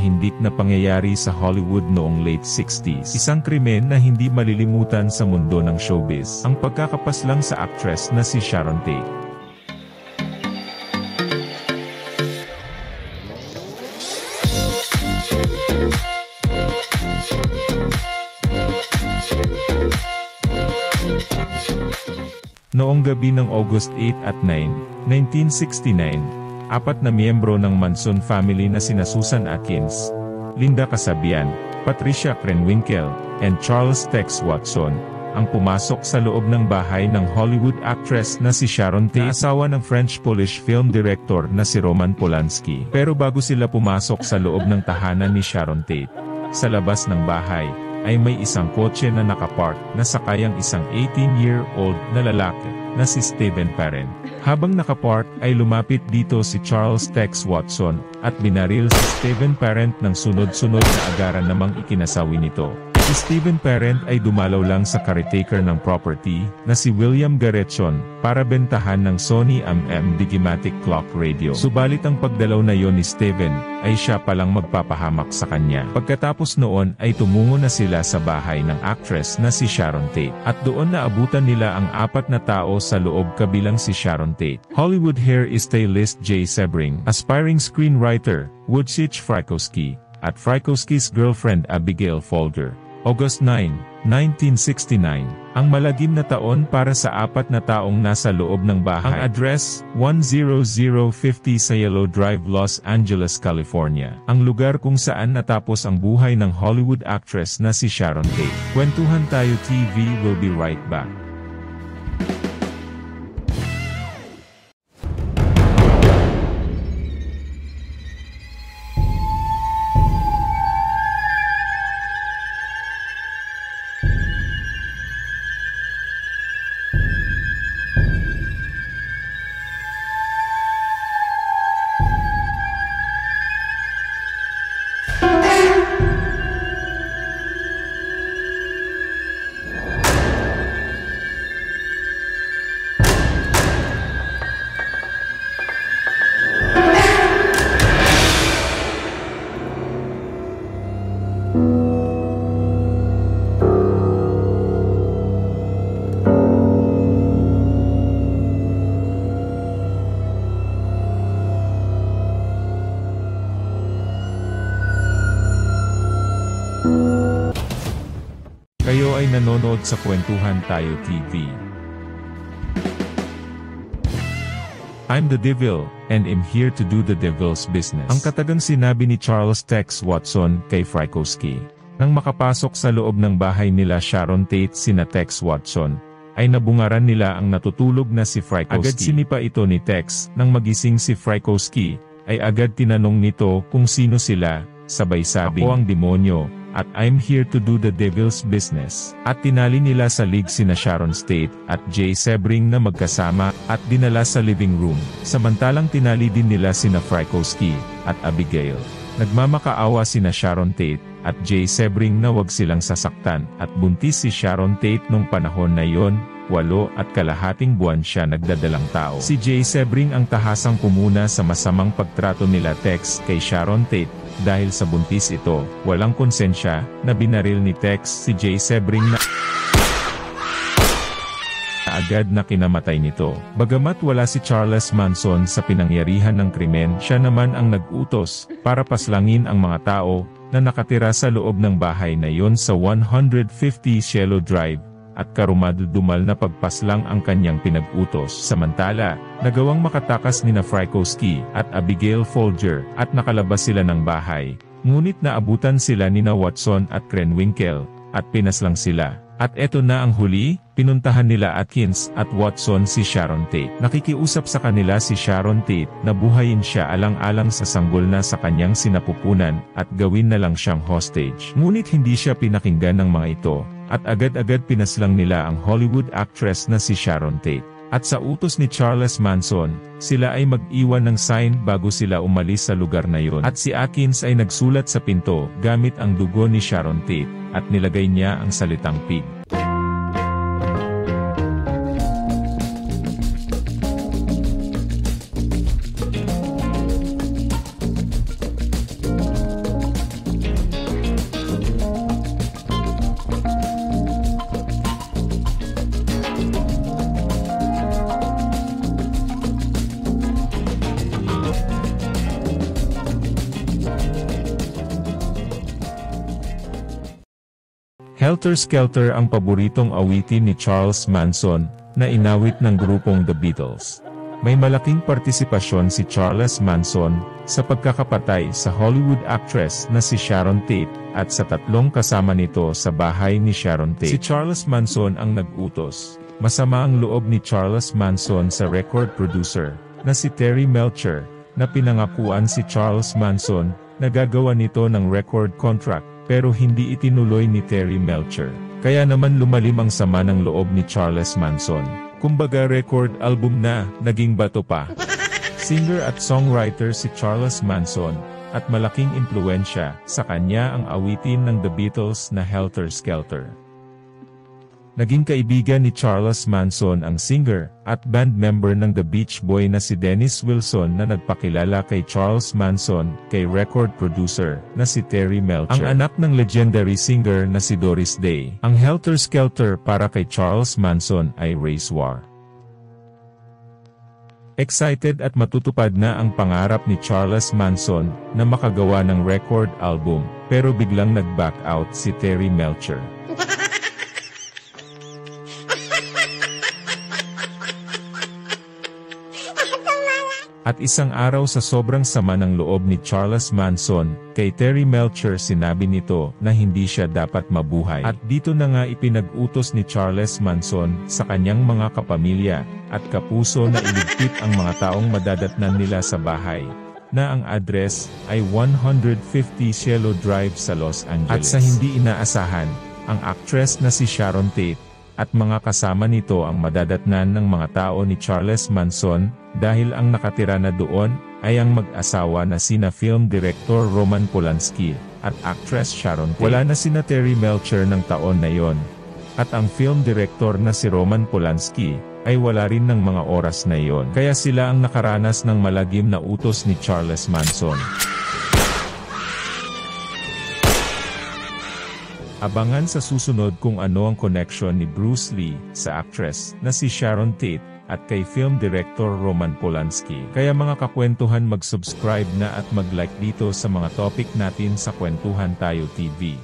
mahihindik na pangyayari sa Hollywood noong late 60s. Isang krimen na hindi malilimutan sa mundo ng showbiz. Ang pagkakapaslang sa actress na si Sharon Tate. Noong gabi ng August 8 at 9, 1969, apat na miyembro ng Manson family na sina Susan Atkins, Linda Kasabian, Patricia Krenwinkel, and Charles Tex Watson, ang pumasok sa loob ng bahay ng Hollywood actress na si Sharon Tate, na asawa ng French-Polish film director na si Roman Polanski. Pero bago sila pumasok sa loob ng tahanan ni Sharon Tate, sa labas ng bahay, ay may isang kotse na nakapark na sakayang isang 18-year-old na lalaki na si Stephen Parent. Habang nakapark ay lumapit dito si Charles Tex Watson at binaril si Stephen Parent ng sunod-sunod na agaran namang ikinasawi nito. Si Stephen Parent ay dumalaw lang sa caretaker ng property na si William Garretson para bentahan ng Sony AM Digimatic Clock Radio. Subalit ang pagdalaw na yon ni Stephen ay siya palang magpapahamak sa kanya. Pagkatapos noon ay tumungo na sila sa bahay ng actress na si Sharon Tate at doon naabutan nila ang apat na tao sa loob kabilang si Sharon Tate, Hollywood hair stylist Jay Sebring, aspiring screenwriter Wojciech Frykowski, at Frykowski's girlfriend Abigail Folger. August 9, 1969, ang malagim na taon para sa apat na taong nasa loob ng bahay. Ang address, 10050 Cielo Drive, Los Angeles, California. Ang lugar kung saan natapos ang buhay ng Hollywood actress na si Sharon Tate. Kwentuhan Tayo TV will be right back. Kayo ay nanonood sa Kwentuhan Tayo TV. I'm the Devil, and I'm here to do the devil's business. Ang katagang sinabi ni Charles Tex Watson kay Frykowski. Nang makapasok sa loob ng bahay nila Sharon Tate sina Tex Watson, ay nabungaran nila ang natutulog na si Frykowski. Agad sinipa ito ni Tex. Nang magising si Frykowski, ay agad tinanong nito kung sino sila, sabay sabing, "Ako ang demonyo, at I'm here to do the devil's business." At tinali nila sa lig sina Sharon Tate at Jay Sebring na magkasama at dinala sa living room. Samantalang tinali din nila sina Frykowski at Abigail. Nagmamakaawa sina Sharon Tate at Jay Sebring na wag silang sasaktan at buntis si Sharon Tate nung panahon na yon. 8.5 buwan siya nagdadalang tao. Si Jay Sebring ang tahasang pumuna sa masamang pagtrato nila Tex kay Sharon Tate. Dahil sa buntis ito, walang konsensya, na binaril ni Tex si Jay Sebring na agad na kinamatay nito. Bagamat wala si Charles Manson sa pinangyarihan ng krimen, siya naman ang nag-utos para paslangin ang mga tao na nakatira sa loob ng bahay na yon sa 150 Cielo Drive. At karumadudumal na pagpaslang ang kanyang pinag-utos. Samantala, nagawang makatakas nina Frykowski at Abigail Folger at nakalabas sila ng bahay. Ngunit naabutan sila nina Watson at Krenwinkel at pinaslang sila. At eto na ang huli, pinuntahan nila Atkins at Watson si Sharon Tate. Nakikiusap sa kanila si Sharon Tate na buhayin siya alang-alang sa sanggol na sa kanyang sinapupunan at gawin na lang siyang hostage. Ngunit hindi siya pinakinggan ng mga ito. At agad-agad pinaslang nila ang Hollywood actress na si Sharon Tate. At sa utos ni Charles Manson, sila ay mag-iwan ng sign bago sila umalis sa lugar na yon. At si Atkins ay nagsulat sa pinto gamit ang dugo ni Sharon Tate at nilagay niya ang salitang pig. Helter Skelter ang paboritong awitin ni Charles Manson, na inawit ng grupong The Beatles. May malaking partisipasyon si Charles Manson sa pagkakapatay sa Hollywood actress na si Sharon Tate at sa 3 kasama nito sa bahay ni Sharon Tate. Si Charles Manson ang nag-utos. Masama ang loob ni Charles Manson sa record producer na si Terry Melcher, na pinangakuan si Charles Manson na gagawa nito ng record contract, pero hindi itinuloy ni Terry Melcher. Kaya naman lumalim ang sama ng loob ni Charles Manson. Kumbaga record album na, naging bato pa. Singer at songwriter si Charles Manson, at malaking impluwensya sa kanya ang awitin ng The Beatles na Helter Skelter. Naging kaibigan ni Charles Manson ang singer at band member ng The Beach Boy na si Dennis Wilson na nagpakilala kay Charles Manson kay record producer na si Terry Melcher. Ang anak ng legendary singer na si Doris Day. Ang Helter Skelter para kay Charles Manson ay race war. Excited at matutupad na ang pangarap ni Charles Manson na makagawa ng record album, pero biglang nag-back out si Terry Melcher. At isang araw sa sobrang sama ng loob ni Charles Manson, kay Terry Melcher sinabi nito na hindi siya dapat mabuhay. At dito na nga ipinag-utos ni Charles Manson sa kanyang mga kapamilya at kapuso na iligpit ang mga taong madadatnan nila sa bahay, na ang address ay 150 Cielo Drive sa Los Angeles. At sa hindi inaasahan, ang actress na si Sharon Tate at mga kasama nito ang madadatnan ng mga tao ni Charles Manson, dahil ang nakatira na doon ay ang mag-asawa na sina film director Roman Polanski at actress Sharon Tate. Wala na sina Terry Melcher ng taon na yon, at ang film director na si Roman Polanski ay wala rin ng mga oras na yon. Kaya sila ang nakaranas ng malagim na utos ni Charles Manson. Abangan sa susunod kung ano ang connection ni Bruce Lee sa actress na si Sharon Tate at kay film director Roman Polanski. Kaya mga kakwentuhan, mag-subscribe na at mag-like dito sa mga topic natin sa Kwentuhan Tayo TV.